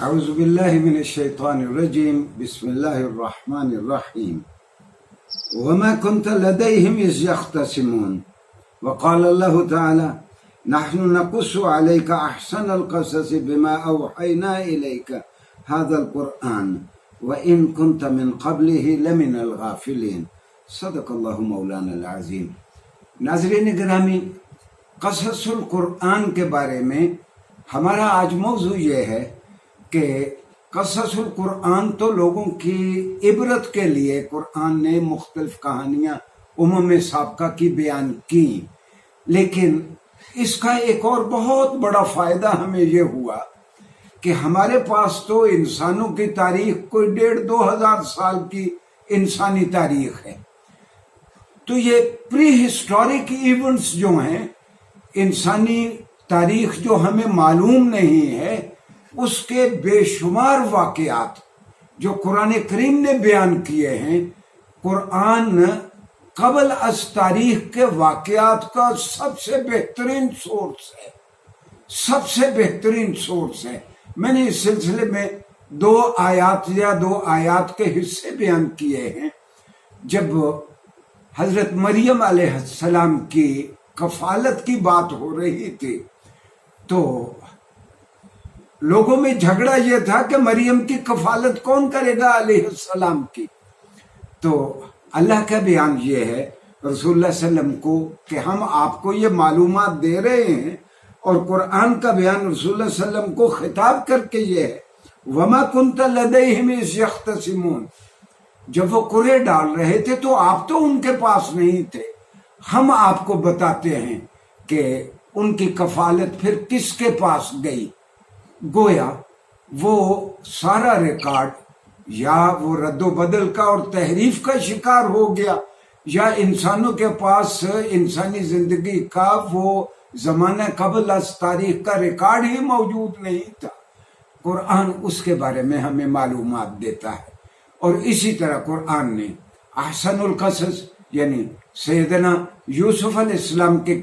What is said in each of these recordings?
أعوذ بالله من الشيطان الرجيم بسم الله الرحمن الرحيم وما كنت لديهم إذ يختصمون وقال الله تعالى نحن نقص عليك أحسن القصص بما أوحينا إليك هذا القرآن وإن كنت من قبله لمن الغافلين صدق الله مولانا العظيم۔ ناظرین گرامی، قصص القرآن کے بارے میں ہمارا آج موضوع یہ ہے کہ قصص القرآن تو لوگوں کی عبرت کے لیے قرآن نے مختلف کہانیاں سابقہ کی بیان کی، لیکن اس کا ایک اور بہت بڑا فائدہ ہمیں یہ ہوا کہ ہمارے پاس تو انسانوں کی تاریخ کوئی 1,500-2,000 سال کی انسانی تاریخ ہے، تو یہ پری ہسٹورک ایونٹس جو ہیں، انسانی تاریخ جو ہمیں معلوم نہیں ہے، اس کے بے شمار واقعات جو قرآن کریم نے بیان کیے ہیں۔ قرآن قبل از تاریخ کے واقعات کا سب سے بہترین سورس ہے۔ میں نے اس سلسلے میں 2 آیات کے حصے بیان کیے ہیں۔ جب حضرت مریم علیہ السلام کی کفالت کی بات ہو رہی تھی تو لوگوں میں جھگڑا یہ تھا کہ مریم کی کفالت کون کرے گا علیہ السلام کی، تو اللہ کا بیان یہ ہے رسول اللہ صلی اللہ علیہ وسلم کو کہ ہم آپ کو یہ معلومات دے رہے ہیں، اور قرآن کا بیان رسول اللہ صلی اللہ علیہ وسلم کو خطاب کر کے یہ ہے وَمَا كُنْتَ لَدَيْهِمْ إِذْ يَخْتَصِمُونَ۔ جب وہ قرعے ڈال رہے تھے تو آپ تو ان کے پاس نہیں تھے، ہم آپ کو بتاتے ہیں کہ ان کی کفالت پھر کس کے پاس گئی۔ گویا وہ سارا ریکارڈ یا وہ رد و بدل کا اور تحریف کا شکار ہو گیا، یا انسانوں کے پاس انسانی زندگی کا وہ زمانہ قبل از تاریخ کا ریکارڈ ہی موجود نہیں تھا۔ قرآن اس کے بارے میں ہمیں معلومات دیتا ہے، اور اسی طرح قرآن نے احسن القصص یعنی سیدنا یوسف علیہ السلام کے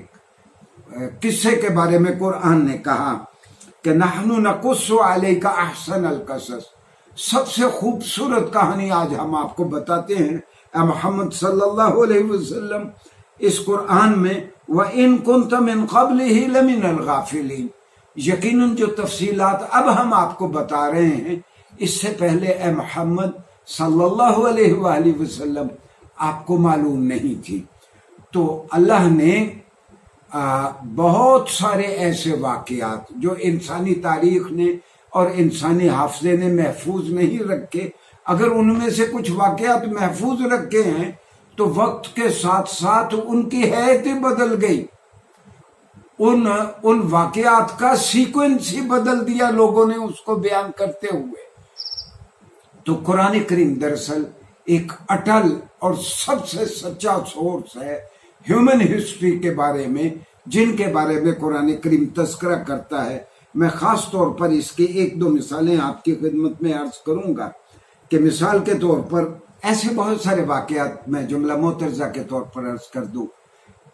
قصے کے بارے میں قرآن نے کہا کہ نحن نقص علیک احسن القصص، سب سے خوبصورت کہانی آج ہم آپ کو بتاتے ہیں اے محمد صلی اللہ علیہ وسلم۔ اس قرآن میں وَإِن كُنْتَ مِن قَبْلِهِ لَمِنَ الْغَافِلِينَ، یقیناً جو تفصیلات اب ہم آپ کو بتا رہے ہیں اس سے پہلے اے محمد صلی اللہ علیہ وآلہ وسلم آپ کو معلوم نہیں تھی۔ تو اللہ نے بہت سارے ایسے واقعات جو انسانی تاریخ نے اور انسانی حافظے نے محفوظ نہیں رکھے، اگر ان میں سے کچھ واقعات محفوظ رکھے ہیں تو وقت کے ساتھ ساتھ ان کی حیت ہی بدل گئی، ان واقعات کا سیکوینس ہی بدل دیا لوگوں نے اس کو بیان کرتے ہوئے۔ تو قرآن کریم دراصل ایک اٹل اور سب سے سچا سورس ہے ہیومن ہسٹری کے بارے میں، جن کے بارے میں قرآن کریم تذکرہ کرتا ہے۔ میں خاص طور پر اس کی 1-2 مثالیں آپ کی خدمت میں عرض کروں گا کہ مثال کے طور پر ایسے بہت سارے واقعات میں جملہ معترضہ کے طور پر عرض کر دوں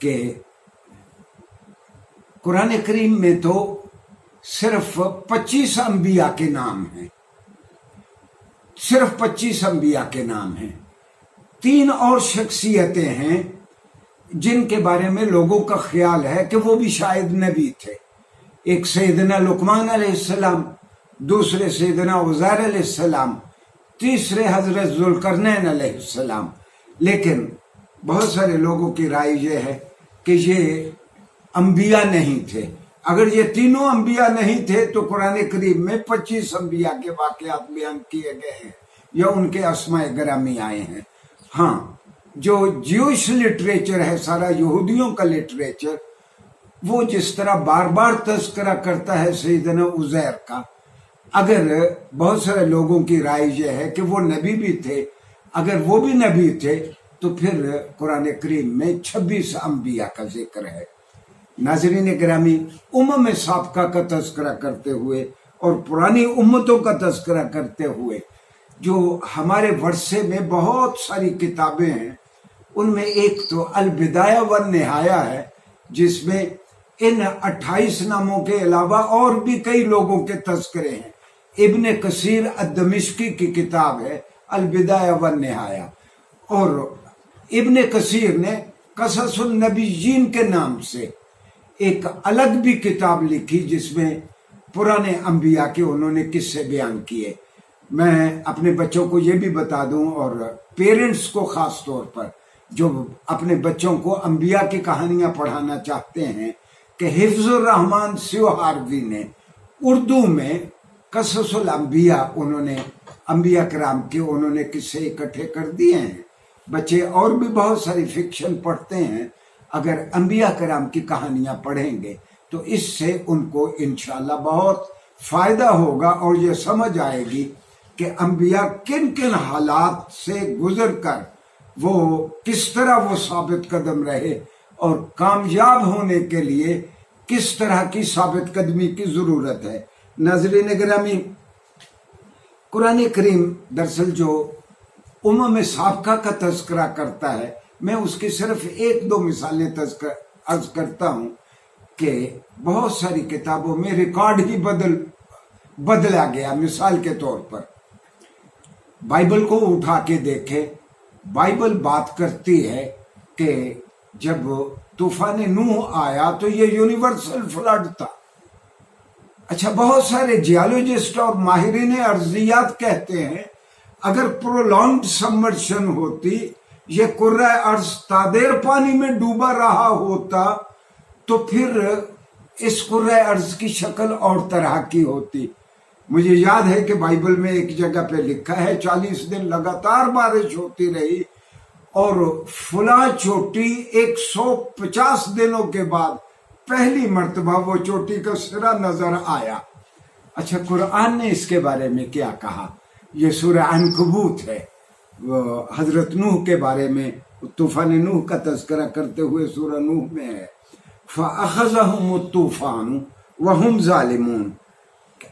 کہ قرآن کریم میں تو صرف 25 انبیاء کے نام ہیں، صرف 25 انبیاء کے نام ہیں۔ 3 اور شخصیتیں ہیں جن کے بارے میں لوگوں کا خیال ہے کہ وہ بھی شاید نبی تھے۔ ایک سیدنا لقمان علیہ السلام، دوسرے سیدنا عزیر علیہ السلام، تیسرے حضرت ذوالقرنین علیہ السلام۔ لیکن بہت سارے لوگوں کی رائے یہ ہے کہ یہ انبیاء نہیں تھے۔ اگر یہ تینوں انبیاء نہیں تھے تو قرآن کریم میں 25 انبیاء کے واقعات بیان کیے گئے ہیں یا ان کے اسماء گرامی آئے ہیں۔ ہاں، جو جیوش لٹریچر ہے، سارا یہودیوں کا لٹریچر، وہ جس طرح بار بار تذکرہ کرتا ہے سیدنا عزیر کا، اگر بہت سارے لوگوں کی رائے یہ ہے کہ وہ نبی بھی تھے، اگر وہ بھی نبی تھے تو پھر قرآن کریم میں 26 انبیاء کا ذکر ہے۔ ناظرین گرامی، سابقہ کا تذکرہ کرتے ہوئے اور پرانی امتوں کا تذکرہ کرتے ہوئے جو ہمارے ورثے میں بہت ساری کتابیں ہیں، ان میں ایک تو البدایہ والنہایہ ہے، جس میں ان 28 ناموں کے علاوہ اور بھی کئی لوگوں کے تذکرے ہیں۔ ابن کثیر الدمشقی کی کتاب ہے البدایہ والنہایہ، اور ابن کثیر نے قصص النبیین کے نام سے ایک الگ بھی کتاب لکھی جس میں پرانے انبیاء کے انہوں نے قصے بیان کیے۔ میں اپنے بچوں کو یہ بھی بتا دوں، اور پیرنٹس کو خاص طور پر جو اپنے بچوں کو انبیاء کی کہانیاں پڑھانا چاہتے ہیں، کہ حفظ الرحمان سیوہاروی نے اردو میں قصص الانبیاء انہوں نے انبیاء کرام کے انہوں نے قصے اکٹھے کر دیے ہیں۔ بچے اور بھی بہت ساری فکشن پڑھتے ہیں، اگر انبیاء کرام کی کہانیاں پڑھیں گے تو اس سے ان کو انشاءاللہ بہت فائدہ ہوگا، اور یہ سمجھ آئے گی کہ انبیاء کن کن حالات سے گزر کر وہ کس طرح وہ ثابت قدم رہے، اور کامیاب ہونے کے لیے کس طرح کی ثابت قدمی کی ضرورت ہے۔ ناظرین گرامی، قرآن کریم دراصل جو امم سابقہ کا تذکرہ کرتا ہے، میں اس کی صرف ایک دو مثالیں عرض کرتا ہوں کہ بہت ساری کتابوں میں ریکارڈ ہی بدلا گیا۔ مثال کے طور پر بائبل کو اٹھا کے دیکھے، بائبل بات کرتی ہے کہ جب طوفان نوح آیا تو یہ یونیورسل فلڈ تھا۔ اچھا، بہت سارے جیولوجسٹ اور ماہرین ارضیات کہتے ہیں اگر پرولونگڈ سبمرشن ہوتی، یہ کرۂ ارض تادیر پانی میں ڈوبا رہا ہوتا، تو پھر اس کرۂ ارض کی شکل اور طرح کی ہوتی۔ مجھے یاد ہے کہ بائبل میں ایک جگہ پہ لکھا ہے 40 دن لگاتار بارش ہوتی رہی، اور فلاں چوٹی 150 دنوں کے بعد پہلی مرتبہ وہ چوٹی کا سرا نظر آیا۔ اچھا، قرآن نے اس کے بارے میں کیا کہا؟ یہ سورہ عنکبوت ہے، وہ حضرت نوح کے بارے میں طوفان نوح کا تذکرہ کرتے ہوئے سورہ نوح میں ہے، فَأَخَذَهُمُ الطُّوفَانُ وَهُمْ ظَالِمُونَ۔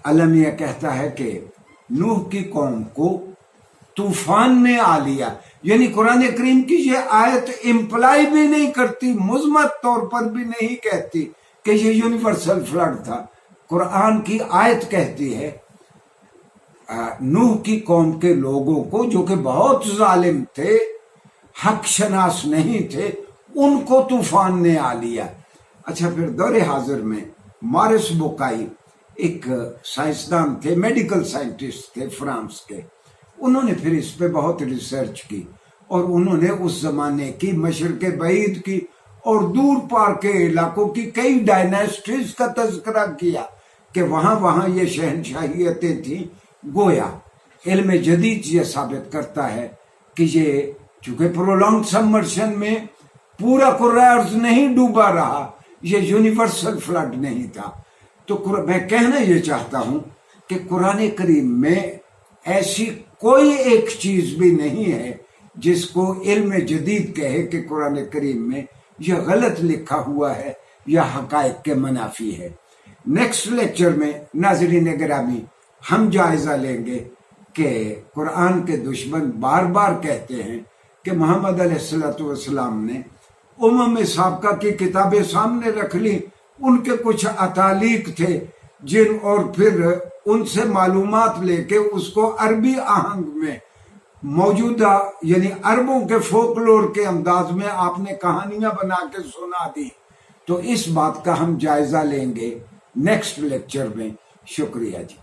علم یہ کہتا ہے کہ نوح کی قوم کو طوفان نے آ لیا، یعنی قرآن کریم کی یہ آیت امپلائی بھی نہیں کرتی، مضمت طور پر بھی نہیں کہتی کہ یہ یونیورسل فلڈ تھا۔ قرآن کی آیت کہتی ہے نوح کی قوم کے لوگوں کو جو کہ بہت ظالم تھے، حق شناس نہیں تھے، ان کو طوفان نے آ لیا۔ اچھا، پھر دور حاضر میں مارس بوکائی ایک سائنسدان تھے، میڈیکل سائنٹسٹ تھے فرانس کے، انہوں نے پھر اس پہ بہت ریسرچ کی، اور انہوں نے اس زمانے کی مشرق بعید کی اور دور پار کے علاقوں کی کئی ڈائناسٹیز کا تذکرہ کیا کہ وہاں یہ شہنشاہیتیں تھیں۔ گویا علم جدید یہ ثابت کرتا ہے کہ یہ چونکہ پرولونگ سبمرشن میں پورا کرۂ ارض نہیں ڈوبا رہا، یہ یونیورسل فلڈ نہیں تھا۔ تو میں کہنا یہ چاہتا ہوں کہ قرآن کریم میں ایسی کوئی ایک چیز بھی نہیں ہے جس کو علم جدید کہے کہ قرآن کریم میں یہ غلط لکھا ہوا ہے یا حقائق کے منافی ہے۔ نیکسٹ لیکچر میں ناظرین گرامی ہم جائزہ لیں گے کہ قرآن کے دشمن بار بار کہتے ہیں کہ محمد علیہ السلام نے امم سابقہ کی کتابیں سامنے رکھ لی، ان کے کچھ اتالیق تھے جن، اور پھر ان سے معلومات لے کے اس کو عربی آہنگ میں موجودہ یعنی عربوں کے فولکلور کے انداز میں آپ نے کہانیاں بنا کے سنا دی۔ تو اس بات کا ہم جائزہ لیں گے نیکسٹ لیکچر میں۔ شکریہ جی۔